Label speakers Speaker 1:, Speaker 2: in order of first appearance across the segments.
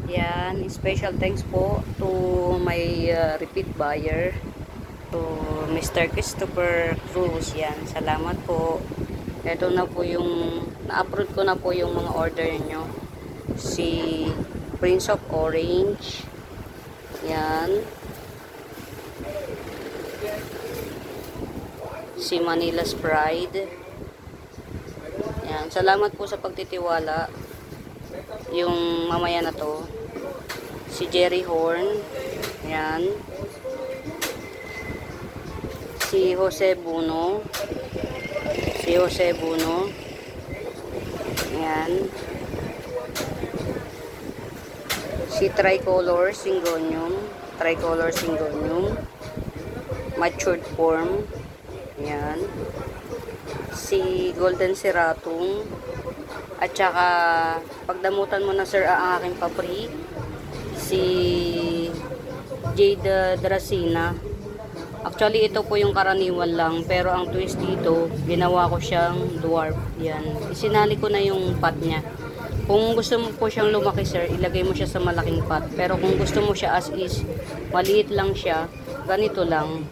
Speaker 1: Yan, special thanks po to my repeat buyer, to Mr. Christopher Cruz. Yan, salamat po. Ito na po yung, na-upload ko na po yung mga order nyo. Si Prince of Orange. Yan. Si Manila's Pride. Yan, salamat po sa pagtitiwala. Yung mamaya na to. Si Jerry Horn. Yan. Si Jose Buno. Si Jose Buno. Yan. Si Tricolor Syngonium. Tricolor Syngonium. Matured form. Yan. Si Golden Seratum. At saka, pagdamutan mo na sir ang aking papri, si Jade Dracena. Actually, ito po yung karaniwan lang, pero ang twist dito, ginawa ko siyang dwarf. Yan. Isinali ko na yung pot niya. Kung gusto mo po siyang lumaki sir, ilagay mo siya sa malaking pot. Pero kung gusto mo siya as is, maliit lang siya, ganito lang.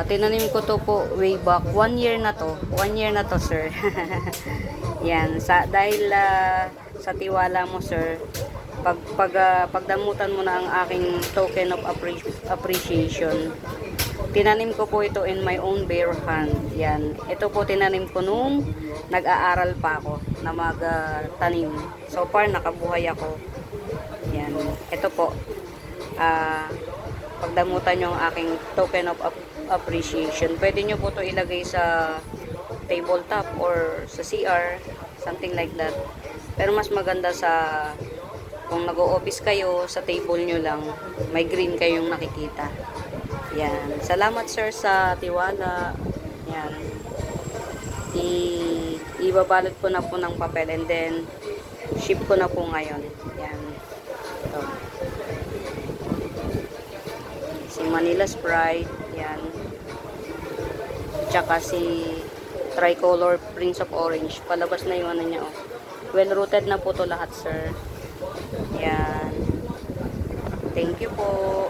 Speaker 1: Tinanim ko to po way back 1 year na to. 1 year na to sir. Yan, dahil sa tiwala mo sir, pagdamutan mo na ang aking token of appreciation, tinanim ko po ito in my own bare hand. Yan, ito po tinanim ko nung nag-aaral pa ako na magtanim. So far nakabuhay ako. Yan, ito po, pagdamutan nyo ang aking token of appreciation. Pwede nyo po ito ilagay sa tabletop or sa CR, something like that. Pero mas maganda kung nag-o-office kayo, sa table nyo lang, may green kayong nakikita. Yan. Salamat sir sa tiwala. Yan. Ibabalot ko na po ng papel and then ship ko na po ngayon. Yan. Ito. Si Manila's Pride. Yan. Tsaka si Tricolor Prince of Orange. Palabas na yung ano niya, oh. Well rooted na po to lahat, sir. Yan. Thank you po.